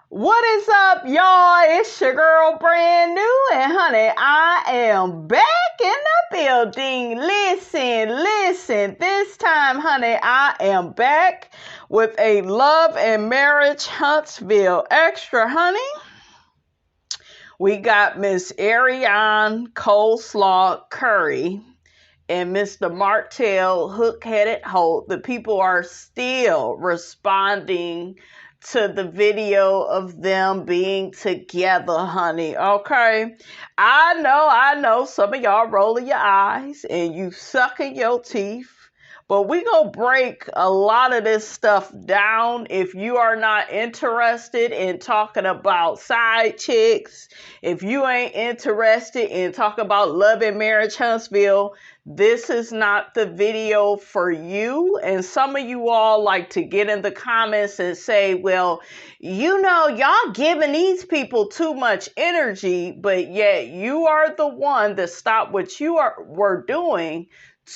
What is up, y'all? It's your girl, Brand New, and honey, I am back in the building. Listen. This time, honey, I am back with a Love and Marriage Huntsville Extra, honey. We got Miss Ariane Coleslaw Curry and Mr. Martell Hook-Headed Holt. The people are still responding to the video of them being together, honey. Okay. I know some of y'all rolling your eyes and you sucking your teeth, but we gonna break a lot of this stuff down. If you are not interested in talking about side chicks, if you ain't interested in talking about Love and Marriage Huntsville, this is not the video for you. And some of you all like to get in the comments and say, well, you know, y'all giving these people too much energy, but yet you are the one that stopped what you were doing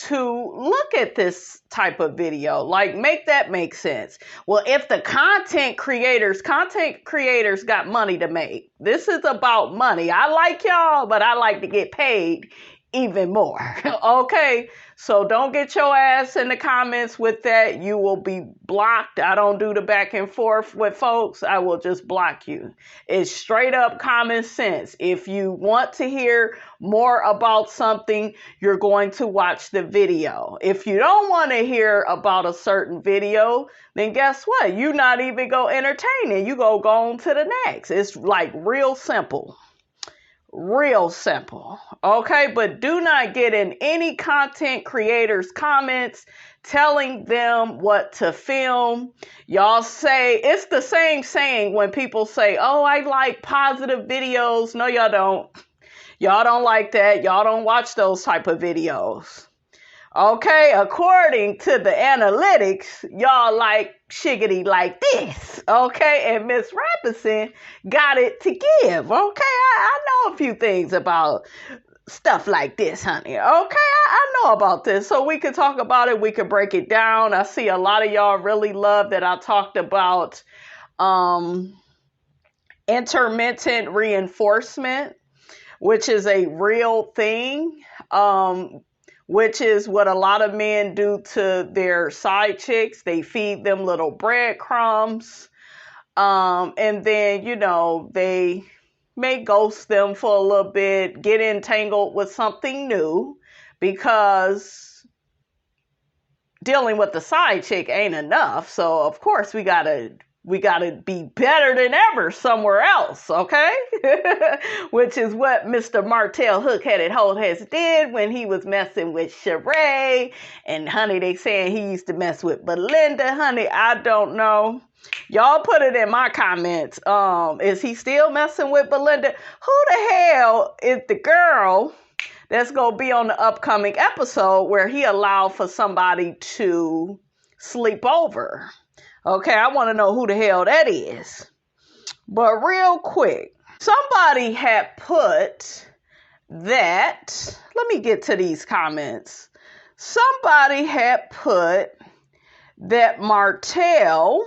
to look at this type of video. Like, make that make sense. Well, if the content creators got money to make. This is about money. I like y'all, but I like to get paid even more. Okay, so don't get your ass in the comments with that. You will be blocked. I don't do the back and forth with folks. I will just block you. It's straight up common sense. If you want to hear more about something, you're going to watch the video. If you don't want to hear about a certain video, then guess what? You're not even going to entertain it. You go on to the next. It's like real simple. Real simple. Okay, but do not get in any content creators' comments telling them what to film. Y'all say, it's the same saying when people say, oh, I like positive videos. No, y'all don't. Y'all don't like that. Y'all don't watch those type of videos. Okay, according to the analytics, y'all like shiggity like this. Okay, and Miss Robinson got it to give. Okay, I know a few things about stuff like this, honey. Okay, I know about this, so we could talk about it. We could break it down. I see a lot of y'all really love that I talked about intermittent reinforcement, which is a real thing. Which is what a lot of men do to their side chicks. They feed them little breadcrumbs. And then, you know, they may ghost them for a little bit, get entangled with something new, because dealing with the side chick ain't enough. So, of course, we gotta be better than ever somewhere else, okay? Which is what Mr. Martell Hook-Headed Holt has did when he was messing with Sheree. And honey, they saying he used to mess with Belinda. Honey, I don't know. Y'all put it in my comments. Is he still messing with Belinda? Who the hell is the girl that's going to be on the upcoming episode where he allowed for somebody to sleep over? Okay, I want to know who the hell that is. But real quick, somebody had put that, let me get to these comments. Somebody had put that Martell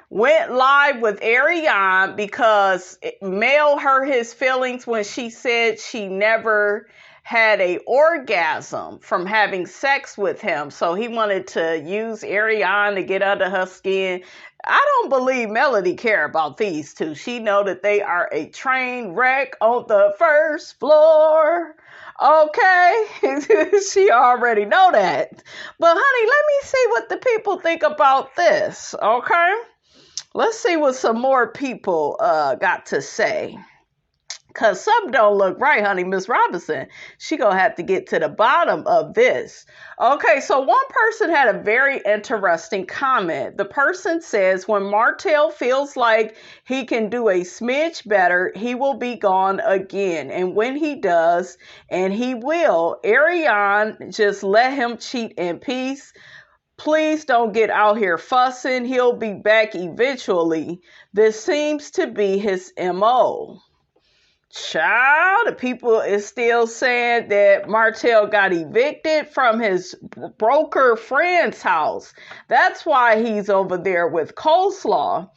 went live with Ariane because Mel hurt his feelings when she said she never had an orgasm from having sex with him. So he wanted to use Ariane to get under her skin. I don't believe Melody care about these two. She know that they are a train wreck on the first floor. Okay, she already know that. But honey, let me see what the people think about this. Okay, let's see what some more people got to say. Because something don't look right, honey. Miss Robinson, she going to have to get to the bottom of this. Okay, so one person had a very interesting comment. The person says, when Martell feels like he can do a smidge better, he will be gone again. And when he does, and he will, Ariane, just let him cheat in peace. Please don't get out here fussing. He'll be back eventually. This seems to be his MO. Child, the people is still saying that Martell got evicted from his broker friend's house. That's why he's over there with Coleslaw.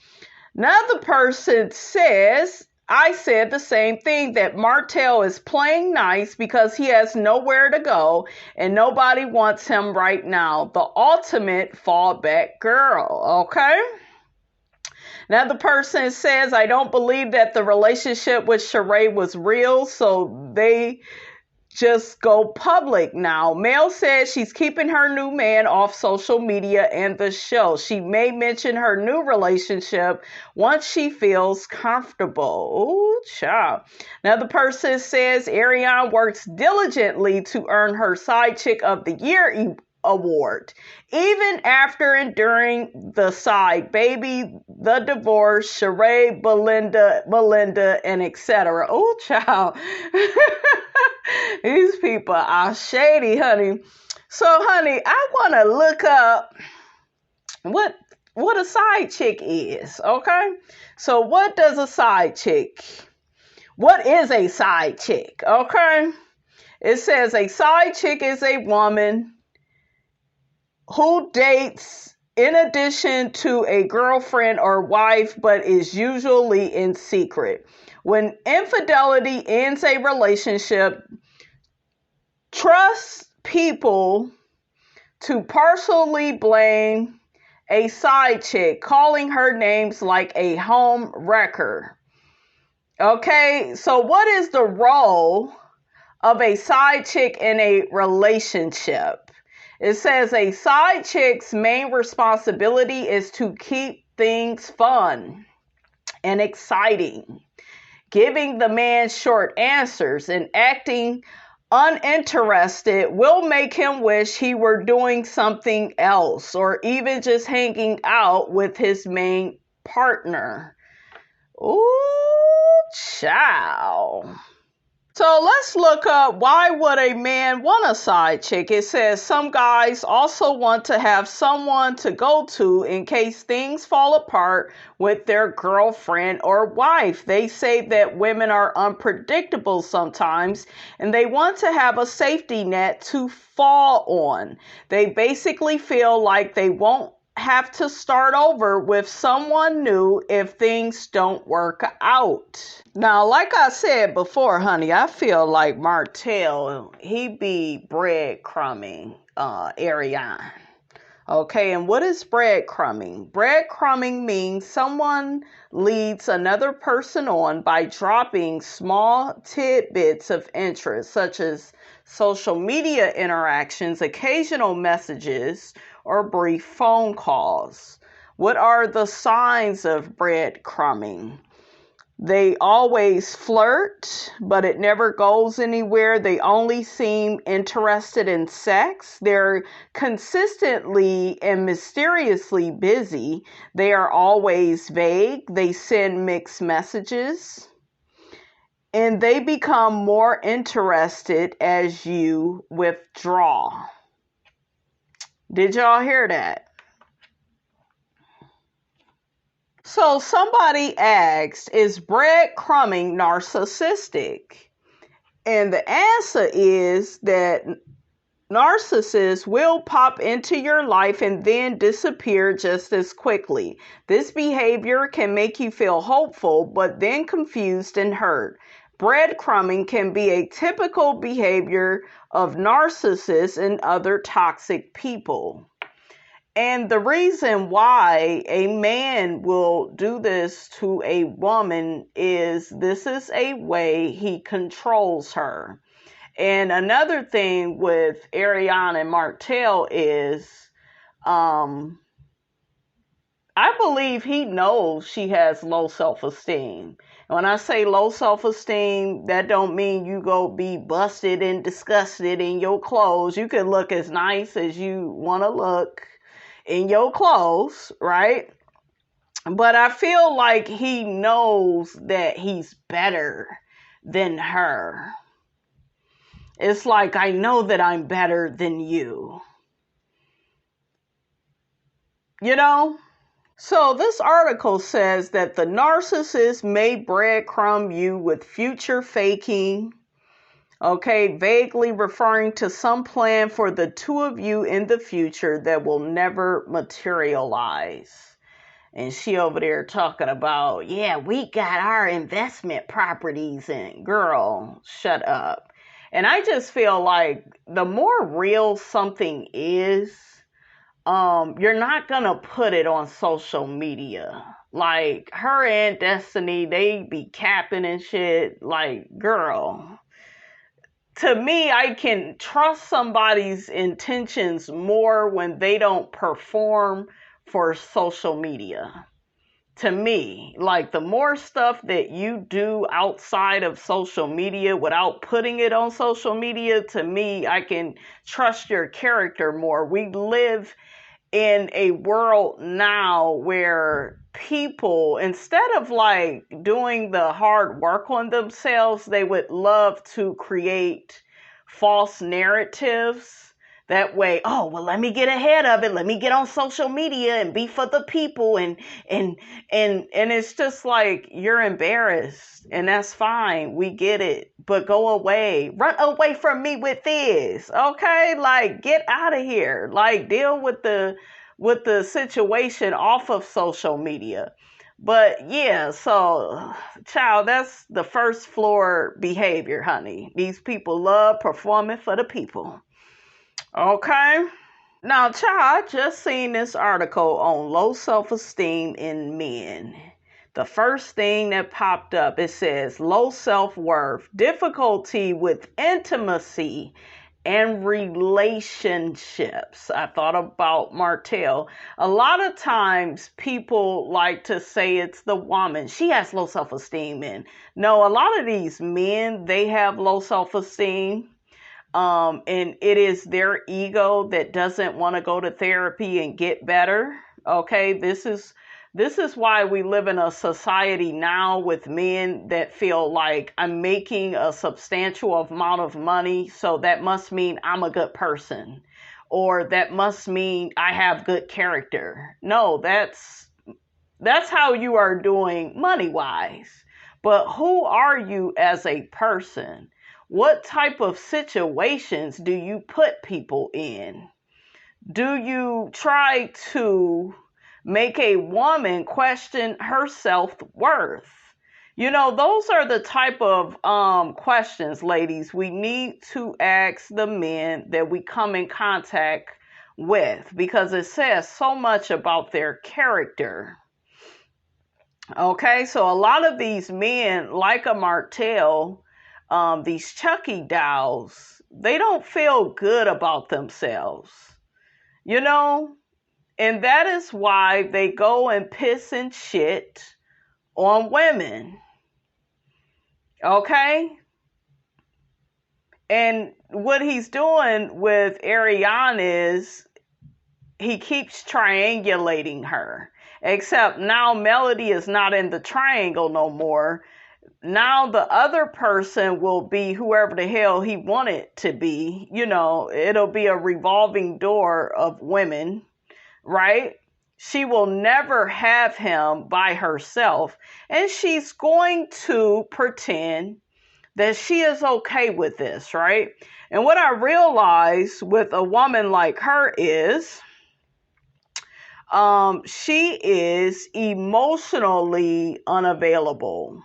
Another person says, I said the same thing, that Martell is playing nice because he has nowhere to go and nobody wants him right now. The ultimate fallback girl, okay? Another person says, I don't believe that the relationship with Sheree was real, so they just go public now. Mel says she's keeping her new man off social media and the show. She may mention her new relationship once she feels comfortable. Ooh, child. Another person says Ariane works diligently to earn her Side Chick of the Year award, even after enduring the side baby, the divorce, Sheree, Belinda, and etc. Oh, child. These people are shady, honey. So, honey, I want to look up what a side chick is, okay? So, what does a side chick? What is a side chick, okay? It says a side chick is a woman who dates in addition to a girlfriend or wife, but is usually in secret. When infidelity ends a relationship, trust people to partially blame a side chick, calling her names like a home wrecker. Okay, so what is the role of a side chick in a relationship? It says a side chick's main responsibility is to keep things fun and exciting, giving the man short answers and acting uninterested will make him wish he were doing something else or even just hanging out with his main partner. Ooh, child. So let's look up, why would a man want a side chick? It says some guys also want to have someone to go to in case things fall apart with their girlfriend or wife. They say that women are unpredictable sometimes and they want to have a safety net to fall on. They basically feel like they won't have to start over with someone new if things don't work out. Now, like I said before, honey, I feel like Martell, he be breadcrumbing Ariane. Okay, and what is breadcrumbing? Breadcrumbing means someone leads another person on by dropping small tidbits of interest, such as social media interactions, occasional messages, or brief phone calls. What are the signs of breadcrumbing? They always flirt, but it never goes anywhere. They only seem interested in sex. They're consistently and mysteriously busy. They are always vague. They send mixed messages. And they become more interested as you withdraw. Did y'all hear that? So somebody asked, is breadcrumbing narcissistic? And the answer is that narcissists will pop into your life and then disappear just as quickly. This behavior can make you feel hopeful, but then confused and hurt. Breadcrumbing can be a typical behavior of narcissists and other toxic people. And the reason why a man will do this to a woman is this is a way he controls her. And another thing with Ariane and Martell is, I believe he knows she has low self-esteem. When I say low self-esteem, that don't mean you go be busted and disgusted in your clothes. You can look as nice as you want to look in your clothes, right? But I feel like he knows that he's better than her. It's like, I know that I'm better than you. You know? So this article says that the narcissist may breadcrumb you with future faking, okay, vaguely referring to some plan for the two of you in the future that will never materialize. And she over there talking about, yeah, we got our investment properties, and girl, shut up. And I just feel like the more real something is, you're not gonna put it on social media. Like her and Destiny, they be capping and shit. Like, girl, to me, I can trust somebody's intentions more when they don't perform for social media. To me, like the more stuff that you do outside of social media without putting it on social media, to me, I can trust your character more. We live in a world now where people, instead of like doing the hard work on themselves, they would love to create false narratives. That way, oh, well, let me get ahead of it. Let me get on social media and be for the people. And it's just like, you're embarrassed, and that's fine. We get it, but go away. Run away from me with this. Okay. Like, get out of here. Like, deal with the situation off of social media. But yeah, so child, that's the first floor behavior, honey. These people love performing for the people. Okay. Now, child, I just seen this article on low self-esteem in men. The first thing that popped up, it says low self-worth, difficulty with intimacy and relationships. I thought about Martell. A lot of times people like to say it's the woman. She has low self-esteem. And no, a lot of these men, they have low self-esteem. And it is their ego that doesn't want to go to therapy and get better. Okay. This is why we live in a society now with men that feel like, I'm making a substantial amount of money, so that must mean I'm a good person, or that must mean I have good character. No, that's how you are doing money wise. But who are you as a person? What type of situations do you put people in? Do you try to make a woman question her self-worth? You know, those are the type of questions, ladies, we need to ask the men that we come in contact with, because it says so much about their character. Okay, so a lot of these men, like a Martell, these Chucky dolls, they don't feel good about themselves, you know, and that is why they go and piss and shit on women. Okay. And what he's doing with Ariane is he keeps triangulating her, except now Melody is not in the triangle no more. Now the other person will be whoever the hell he wanted to be. You know, it'll be a revolving door of women, right? She will never have him by herself. And she's going to pretend that she is okay with this, right? And what I realize with a woman like her is, she is emotionally unavailable.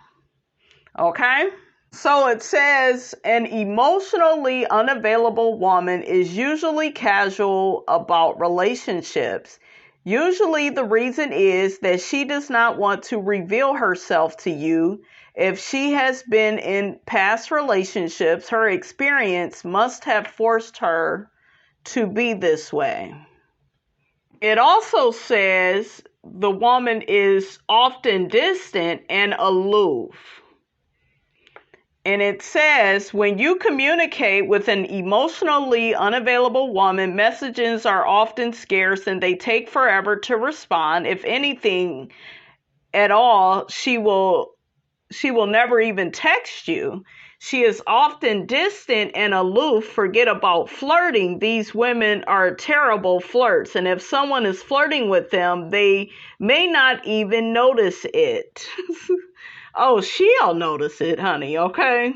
Okay, so it says an emotionally unavailable woman is usually casual about relationships. Usually the reason is that she does not want to reveal herself to you. If she has been in past relationships, her experience must have forced her to be this way. It also says the woman is often distant and aloof. And it says, when you communicate with an emotionally unavailable woman, messages are often scarce and they take forever to respond. If anything at all, she will never even text you. She is often distant and aloof. Forget about flirting. These women are terrible flirts. And if someone is flirting with them, they may not even notice it. Oh, she'll notice it, honey, okay?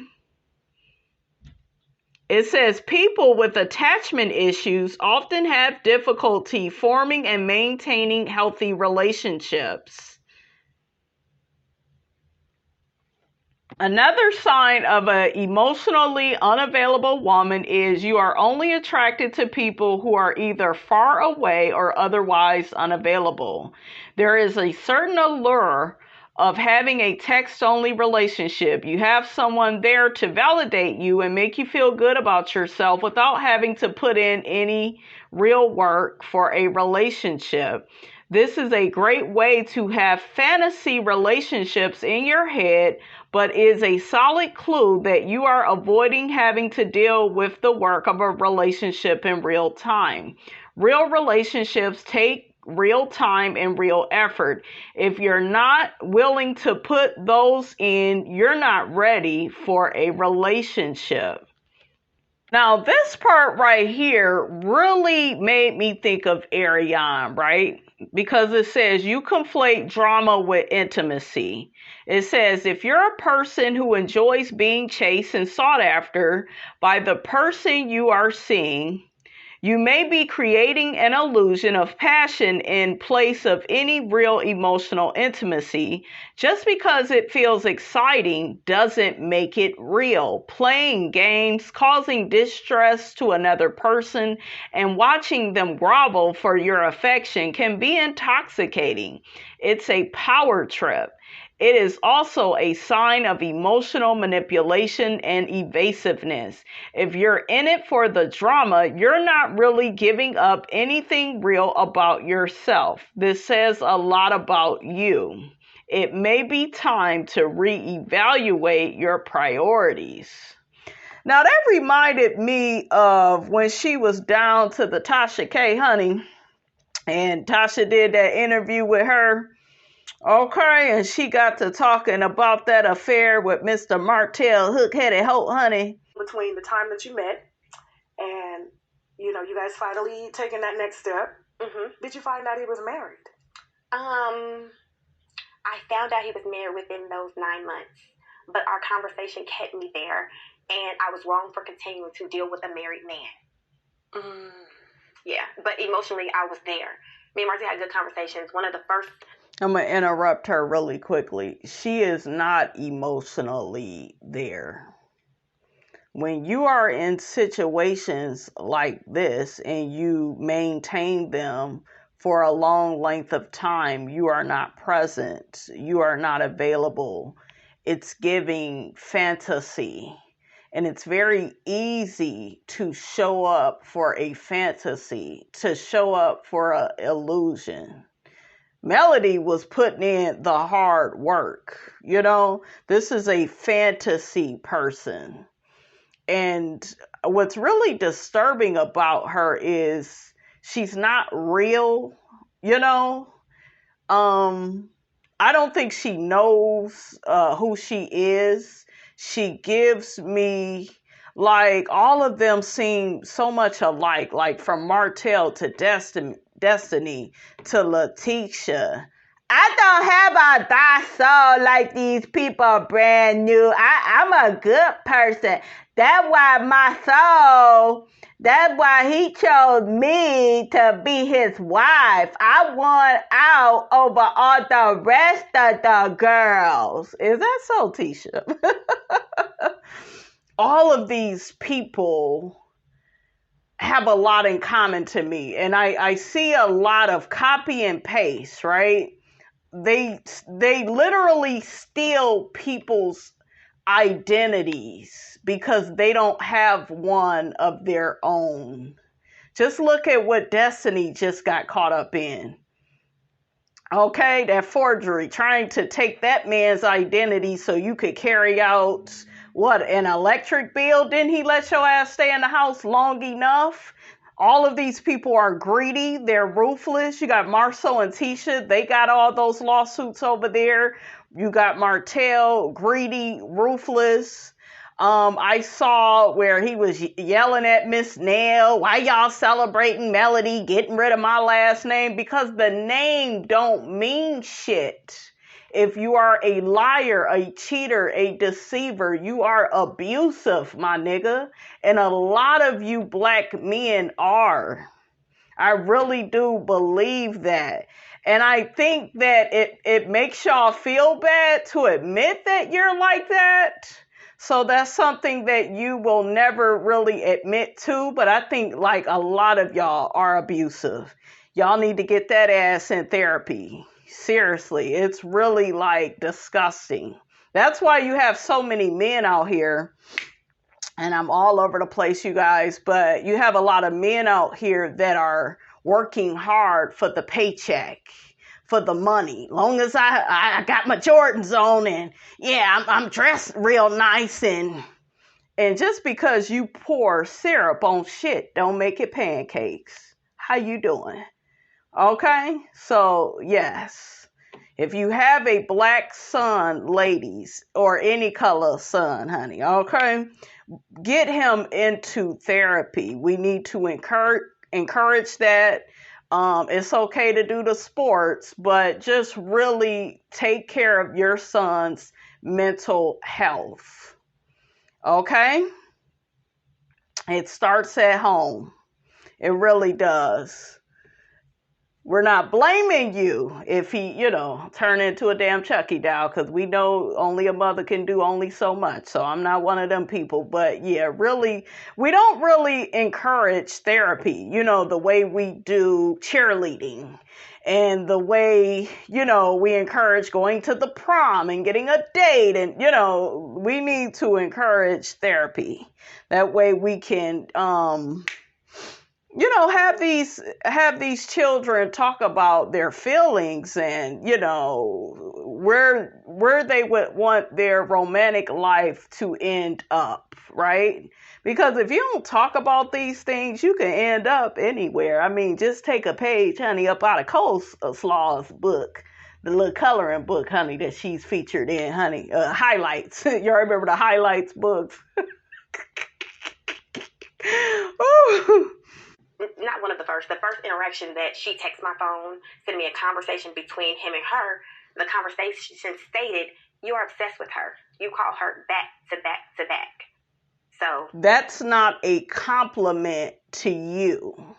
It says people with attachment issues often have difficulty forming and maintaining healthy relationships. Another sign of an emotionally unavailable woman is you are only attracted to people who are either far away or otherwise unavailable. There is a certain allure of having a text-only relationship. You have someone there to validate you and make you feel good about yourself without having to put in any real work for a relationship. This is a great way to have fantasy relationships in your head, but is a solid clue that you are avoiding having to deal with the work of a relationship in real time. Real relationships take real time and real effort. If you're not willing to put those in, you're not ready for a relationship. Now, this part right here really made me think of Ariane, right? Because it says you conflate drama with intimacy. It says if you're a person who enjoys being chased and sought after by the person you are seeing, you may be creating an illusion of passion in place of any real emotional intimacy. Just because it feels exciting doesn't make it real. Playing games, causing distress to another person, and watching them grovel for your affection can be intoxicating. It's a power trip. It is also a sign of emotional manipulation and evasiveness. If you're in it for the drama, you're not really giving up anything real about yourself. This says a lot about you. It may be time to reevaluate your priorities. Now that reminded me of when she was down to the Tasha K, honey, and Tasha did that interview with her. Okay, and she got to talking about that affair with Mr. Martell, hook-headed hoe, honey. Between the time that you met and, you guys finally taking that next step, did you find out he was married? I found out he was married within those 9 months, but our conversation kept me there, and I was wrong for continuing to deal with a married man. Yeah, but emotionally, I was there. Me and Marcy had good conversations. One of the first... I'm going to interrupt her really quickly. She is not emotionally there. When you are in situations like this and you maintain them for a long length of time, you are not present. You are not available. It's giving fantasy. And it's very easy to show up for a fantasy, to show up for an illusion. Melody was putting in the hard work. This is a fantasy person. And what's really disturbing about her is she's not real, I don't think she knows who she is. She gives me, all of them seem so much alike, like from Martell to Destiny to Letitia. I don't have a dark soul like these people brand new. I'm a good person. That's why he chose me to be his wife. I won out over all the rest of the girls. Is that so, Tisha? All of these people have a lot in common to me. And I see a lot of copy and paste, right? They literally steal people's identities because they don't have one of their own. Just look at what Destiny just got caught up in. Okay, that forgery, trying to take that man's identity so you could carry out an electric bill? Didn't he let your ass stay in the house long enough? All of these people are greedy. They're ruthless. You got Marceau and Tisha. They got all those lawsuits over there. You got Martell, greedy, ruthless. I saw where he was yelling at Miss Nell, why y'all celebrating Melody, getting rid of my last name? Because the name don't mean shit. If you are a liar, a cheater, a deceiver, you are abusive, my nigga. And a lot of you black men are. I really do believe that. And I think that it makes y'all feel bad to admit that you're like that. So that's something that you will never really admit to. But I think like a lot of y'all are abusive. Y'all need to get that ass in therapy. Seriously, it's really like disgusting. That's why you have so many men out here. And I'm all over the place, you guys, but you have a lot of men out here that are working hard for the paycheck, for the money. Long as I got my Jordans on and yeah, I'm dressed real nice and just because you pour syrup on shit don't make it pancakes. How you doing? Okay? So, yes. If you have a black son, ladies, or any color son, honey, okay? Get him into therapy. We need to encourage that. It's okay to do the sports, but just really take care of your son's mental health. Okay? It starts at home. It really does. We're not blaming you if he, turn into a damn Chucky doll, because we know only a mother can do only so much. So I'm not one of them people. But yeah, really, we don't really encourage therapy, the way we do cheerleading and the way, we encourage going to the prom and getting a date. And, we need to encourage therapy. That way we can, have these children talk about their feelings and, where they would want their romantic life to end up, right? Because if you don't talk about these things, you can end up anywhere. I mean, just take a page, honey, up out of Coleslaw's book, the little coloring book, honey, that she's featured in, honey, highlights. Y'all remember the highlights books? Ooh. Not one of the first interaction that she texted my phone, sent me a conversation between him and her. The conversation stated, "You're obsessed with her. You call her back to back to back." So that's not a compliment to you.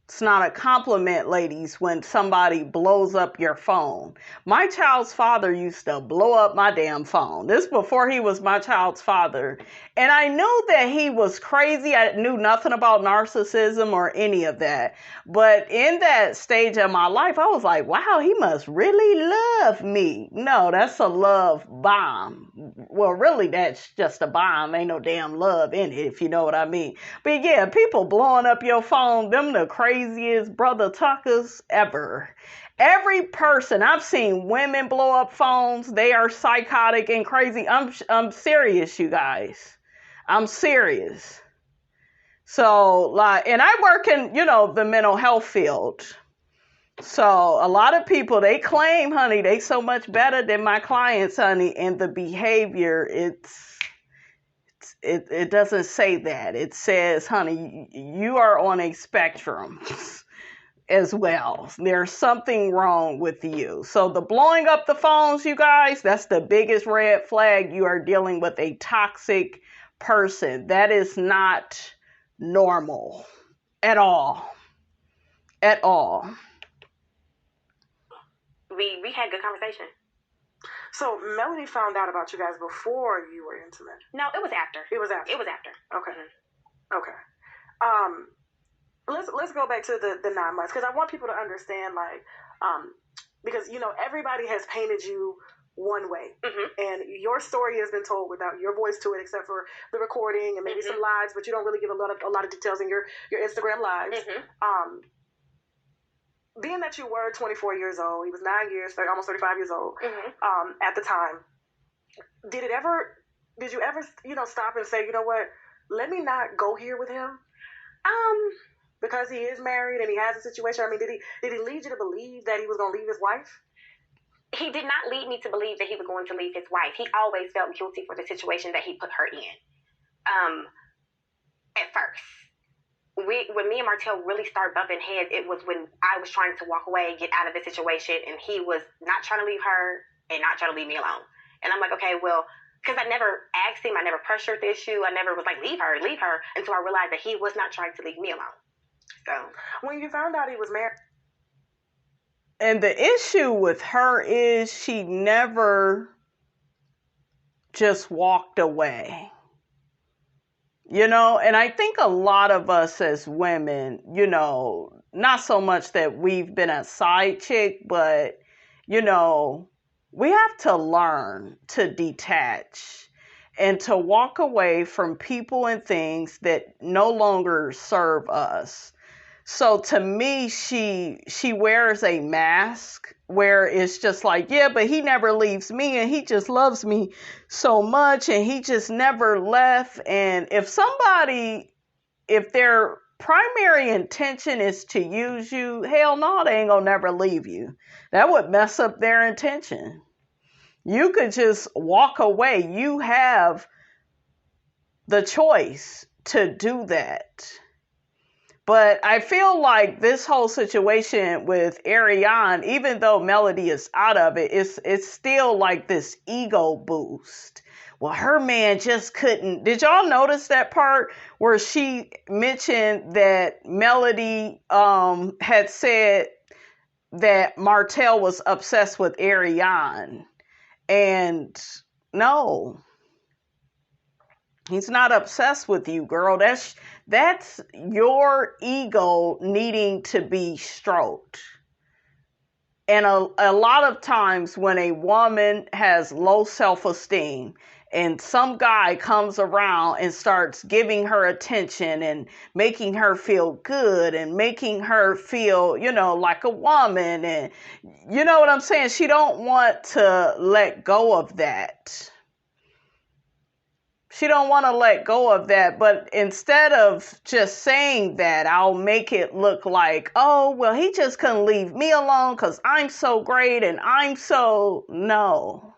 It's not a compliment, ladies, when somebody blows up your phone. My child's father used to blow up my damn phone. This before he was my child's father. And I knew that he was crazy. I knew nothing about narcissism or any of that. But in that stage of my life, I was like, wow, he must really love me. No, that's a love bomb. Well, really, that's just a bomb. Ain't no damn love in it, if you know what I mean. But yeah, people blowing up your phone, them the craziest brother tuckers ever. Every person, I've seen women blow up phones. They are psychotic and crazy. I'm serious, you guys. I'm serious. So, and I work in, the mental health field. So a lot of people, they claim, honey, they so much better than my clients, honey, and the behavior, it doesn't say that. It says, honey, you are on a spectrum as well. There's something wrong with you. So the blowing up the phones, you guys, that's the biggest red flag. You are dealing with a toxic person. That is not normal at all. At all. We had good conversation. So Melody found out about you guys before you were intimate? No, it was after. It was after. Okay. Mm-hmm. Okay. Let's go back to the 9 months, because I want people to understand, because everybody has painted you one way, and your story has been told without your voice to it, except for the recording and maybe some lives, but you don't really give a lot of details in your Instagram lives. Being that you were 24 years old, he was 9 years, almost 35 years old at the time. Did you ever, stop and say, you know what, let me not go here with him? Because he is married and he has a situation. I mean, did he lead you to believe that he was going to leave his wife? He did not lead me to believe that he was going to leave his wife. He always felt guilty for the situation that he put her in. At first. When me and Martell really started bumping heads, it was when I was trying to walk away, get out of the situation, and he was not trying to leave her, and not try to leave me alone. And I'm like, okay, well, because I never asked him, I never pressured the issue, I never was like, leave her, until I realized that he was not trying to leave me alone. So when you found out he was married. And the issue with her is she never just walked away. You know, and I think a lot of us as women, you know, not so much that we've been a side chick, but, you know, we have to learn to detach and to walk away from people and things that no longer serve us. So to me, she wears a mask where it's just like, yeah, but he never leaves me and he just loves me so much and he just never left. And if their primary intention is to use you, hell no, they ain't gonna never leave you. That would mess up their intention. You could just walk away. You have the choice to do that. But I feel like this whole situation with Ariane, even though Melody is out of it, it's still like this ego boost. Well, her man just couldn't. Did y'all notice that part where she mentioned that Melody had said that Martell was obsessed with Ariane? And no. He's not obsessed with you, girl. That's your ego needing to be stroked. And a lot of times when a woman has low self-esteem and some guy comes around and starts giving her attention and making her feel good and making her feel, you know, like a woman, and you know what I'm saying? She don't want to let go of that. She don't want to let go of that, but instead of just saying that, I'll make it look like, oh, well, he just couldn't leave me alone because I'm so great and I'm so... No.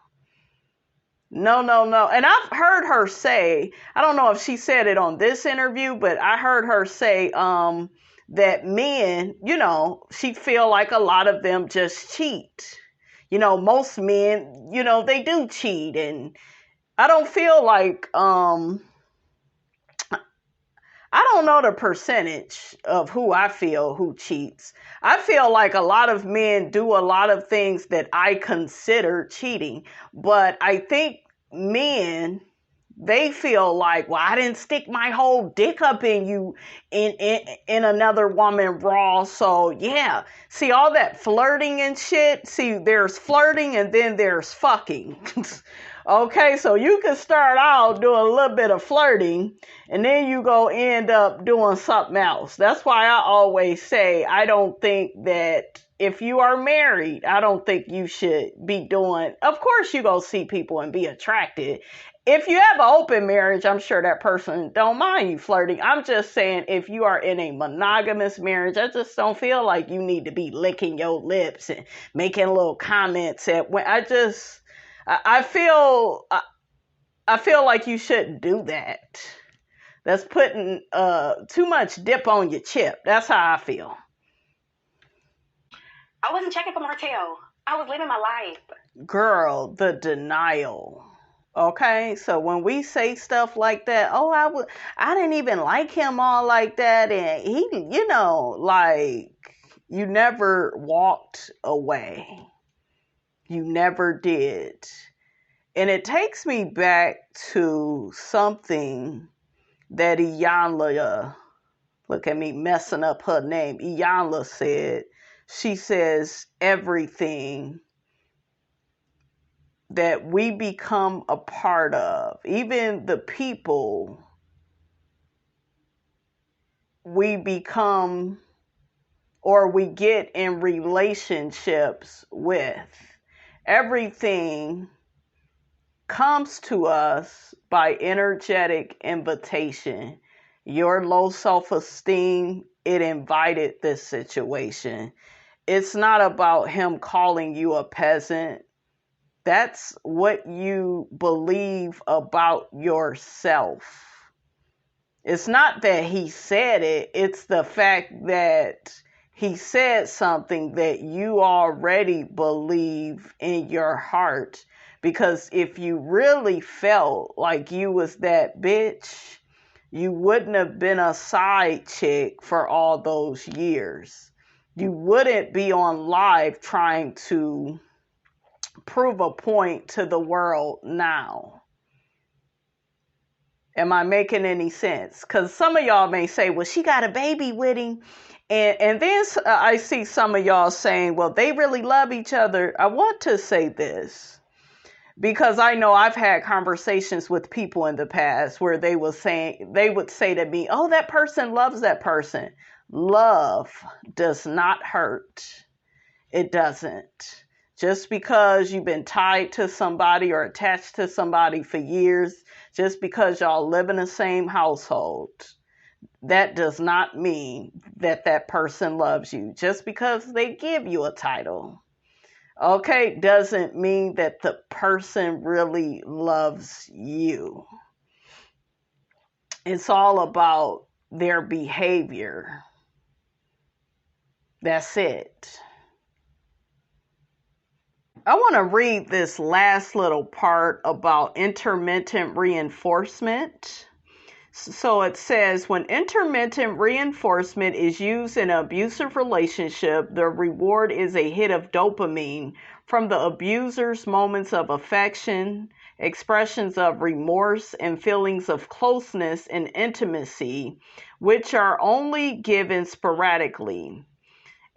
And I've heard her say, I don't know if she said it on this interview, but I heard her say that men, you know, she feel like a lot of them just cheat. You know, most men, you know, they do cheat, and I don't feel like, I don't know the percentage of who I feel who cheats. I feel like a lot of men do a lot of things that I consider cheating. But I think men, they feel like, well, I didn't stick my whole dick up in you in another woman raw. So yeah, see all that flirting and shit. See, there's flirting and then there's fucking. Okay, so you can start out doing a little bit of flirting and then you go end up doing something else. That's why I always say I don't think that if you are married, I don't think you should be doing, of course you go see people and be attracted. If you have an open marriage, I'm sure that person don't mind you flirting. I'm just saying if you are in a monogamous marriage, I just don't feel like you need to be licking your lips and making little comments I feel like you shouldn't do that. That's putting too much dip on your chip. That's how I feel. I wasn't checking for Martell. I was living my life. Girl, the denial. Okay, so when we say stuff like that, oh, I didn't even like him all like that, and he, you know, like, you never walked away. You never did. And it takes me back to something that Iyanla, look at me messing up her name, Iyanla said. She says everything that we become a part of, even the people we become or we get in relationships with, everything comes to us by energetic invitation. Your low self-esteem, it invited this situation. It's not about him calling you a peasant. That's what you believe about yourself. It's not that he said it. It's the fact that he said something that you already believe in your heart. Because if you really felt like you was that bitch, you wouldn't have been a side chick for all those years. You wouldn't be on live trying to prove a point to the world now. Am I making any sense? Because some of y'all may say, well, she got a baby with him. And then I see some of y'all saying, well, they really love each other. I want to say this, because I know I've had conversations with people in the past where they would say to me, oh, that person loves that person. Love does not hurt. It doesn't. Just because you've been tied to somebody or attached to somebody for years, just because y'all live in the same household, that does not mean that that person loves you. Just because they give you a title, okay, doesn't mean that the person really loves you. It's all about their behavior. That's it. I want to read this last little part about intermittent reinforcement. So it says, when intermittent reinforcement is used in an abusive relationship, the reward is a hit of dopamine from the abuser's moments of affection, expressions of remorse, and feelings of closeness and intimacy, which are only given sporadically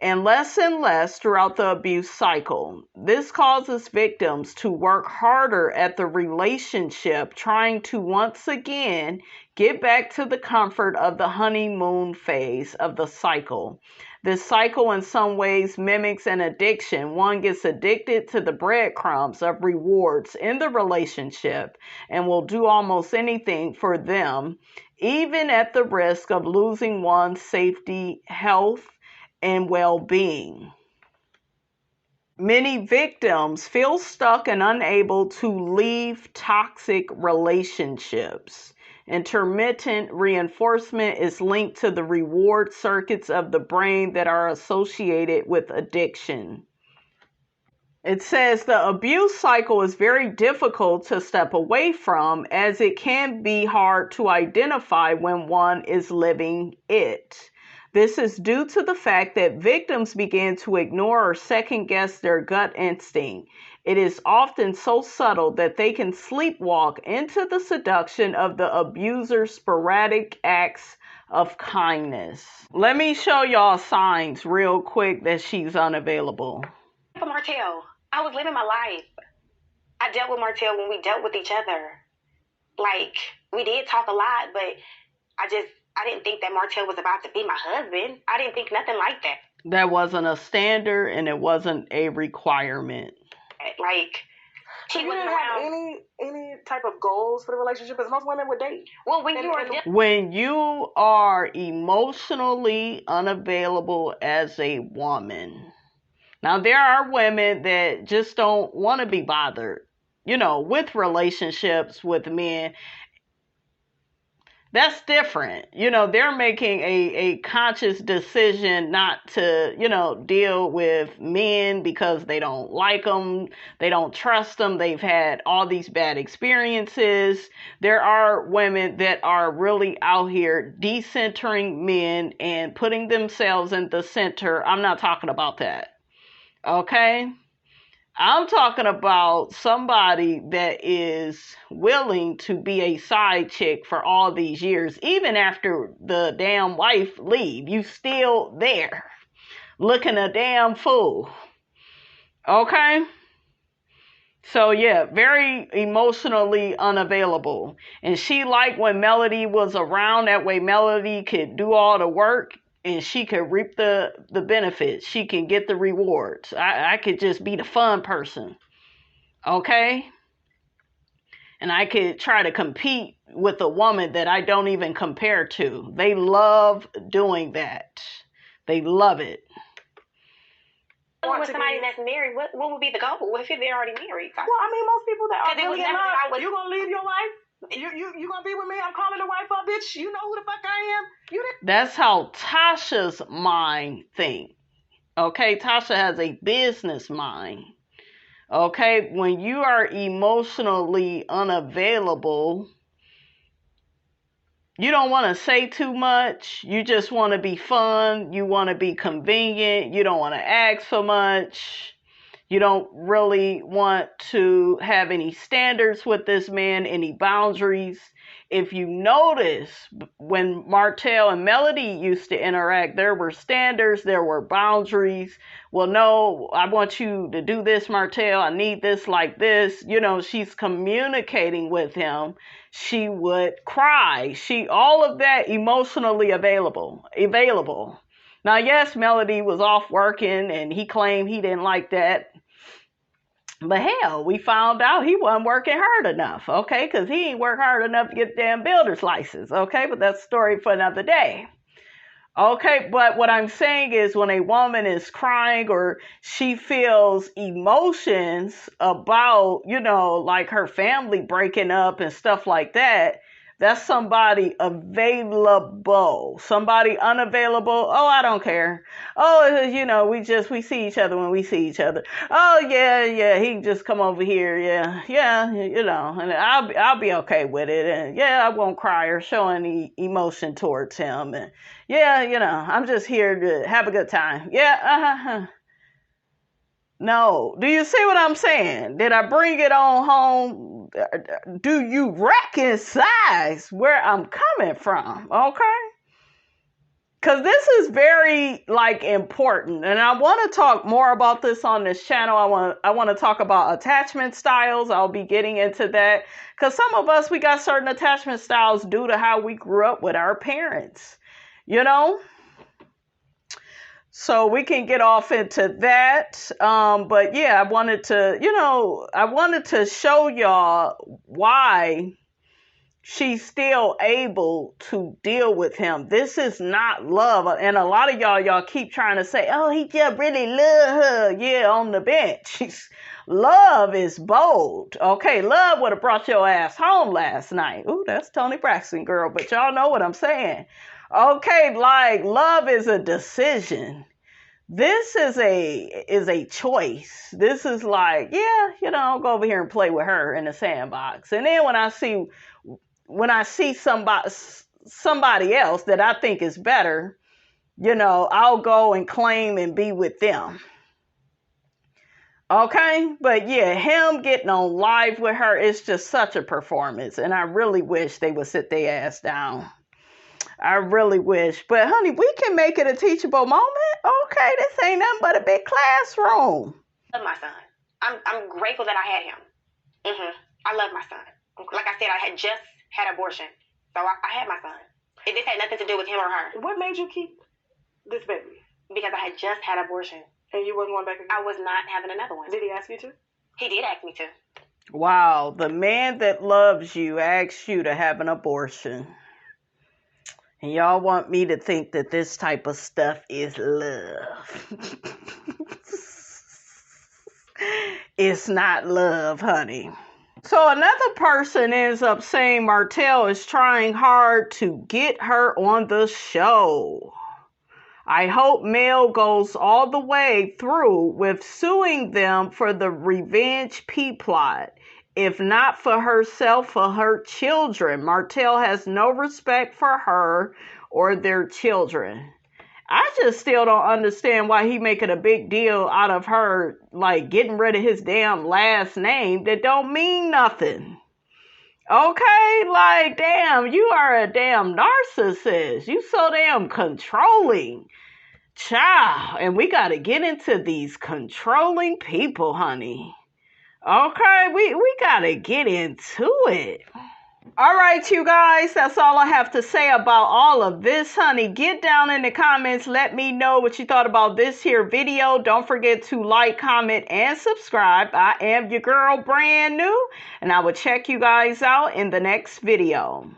and less throughout the abuse cycle. This causes victims to work harder at the relationship, trying to once again get back to the comfort of the honeymoon phase of the cycle. This cycle in some ways mimics an addiction. One gets addicted to the breadcrumbs of rewards in the relationship and will do almost anything for them, even at the risk of losing one's safety, health, and well-being. Many victims feel stuck and unable to leave toxic relationships. Intermittent reinforcement is linked to the reward circuits of the brain that are associated with addiction. It says the abuse cycle is very difficult to step away from, as it can be hard to identify when one is living it. This is due to the fact that victims begin to ignore or second guess their gut instinct. It is often so subtle that they can sleepwalk into the seduction of the abuser's sporadic acts of kindness. Let me show y'all signs real quick that she's unavailable. For Martell, I was living my life. I dealt with Martell when we dealt with each other. Like, we did talk a lot, but I didn't think that Martell was about to be my husband. I didn't think nothing like that. That wasn't a standard, and it wasn't a requirement. Like, she didn't have any type of goals for the relationship, as most women would date. Well, when you are emotionally unavailable as a woman. Now, there are women that just don't want to be bothered, with relationships with men. That's different. They're making a conscious decision not to, deal with men because they don't like them. They don't trust them. They've had all these bad experiences. There are women that are really out here decentering men and putting themselves in the center. I'm not talking about that. Okay? I'm talking about somebody that is willing to be a side chick for all these years. Even after the damn wife leave, you still there looking a damn fool. Okay? So yeah, very emotionally unavailable. And she liked when Melody was around. That way Melody could do all the work. And she could reap the benefits. She can get the rewards. I could just be the fun person. Okay? And I could try to compete with a woman that I don't even compare to. They love doing that. They love it. With somebody that's married, what would be the goal? What if they're already married? Well, I mean, most people that are really in love, you going to leave your wife? You gonna be with me? I'm calling the wife up, bitch. You know who the fuck I am. That's how Tasha's mind thinks. Okay, Tasha has a business mind. Okay, when you are emotionally unavailable, you don't want to say too much. You just want to be fun. You want to be convenient. You don't want to ask so much. You don't really want to have any standards with this man, any boundaries. If you notice, when Martell and Melody used to interact, there were standards, there were boundaries. Well, no, I want you to do this, Martell. I need this like this. You know, she's communicating with him. She would cry. All of that emotionally available. Now, yes, Melody was off working and he claimed he didn't like that. But hell, we found out he wasn't working hard enough, okay? Because he ain't worked hard enough to get the damn builder's license, okay? But that's a story for another day. Okay, but what I'm saying is when a woman is crying or she feels emotions about, you know, like her family breaking up and stuff like that, that's somebody available. Somebody unavailable, oh, I don't care. Oh, you know, we see each other when we see each other. Oh, yeah, he can just come over here. Yeah, you know, and I'll be okay with it. And yeah, I won't cry or show any emotion towards him. And yeah, you know, I'm just here to have a good time. Yeah, No, do you see what I'm saying? Did I bring it on home? Do you recognize where I'm coming from? Okay? Because this is very, like, important. And I want to talk more about this on this channel. I want to talk about attachment styles. I'll be getting into that. Because some of us, we got certain attachment styles due to how we grew up with our parents. You know? So we can get off into that. But yeah, I wanted to show y'all why she's still able to deal with him. This is not love. And a lot of y'all keep trying to say, oh, he just really love her. Yeah, on the bench. Love is bold. Okay, love would have brought your ass home last night. Ooh, that's Toni Braxton, girl. But y'all know what I'm saying. Okay, like love is a decision. This is a choice. This is like, yeah, you know, I'll go over here and play with her in the sandbox. And then when I see somebody else that I think is better, you know, I'll go and claim and be with them. Okay, but yeah, him getting on live with her is just such a performance. And I really wish they would sit their ass down. I really wish. But honey, we can make it a teachable moment. Okay, this ain't nothing but a big classroom. I love my son. I'm grateful that I had him. I love my son. Like I said, I had just had abortion. So I had my son. This had nothing to do with him or her. What made you keep this baby? Because I had just had abortion. And you wasn't going back again? I was not having another one. Did he ask you to? He did ask me to. Wow, the man that loves you asks you to have an abortion. And y'all want me to think that this type of stuff is love. It's not love, honey. So another person ends up saying Martell is trying hard to get her on the show. I hope Mel goes all the way through with suing them for the revenge plot. If not for herself, for her children. Martell has no respect for her or their children. I just still don't understand why he making a big deal out of her, like, getting rid of his damn last name that don't mean nothing. Okay, like, damn, you are a damn narcissist. You so damn controlling. Child, and we got to get into these controlling people, honey. Okay, we got to get into it. All right, you guys, that's all I have to say about all of this, honey. Get down in the comments. Let me know what you thought about this here video. Don't forget to like, comment, and subscribe. I am your girl, brand new, and I will check you guys out in the next video.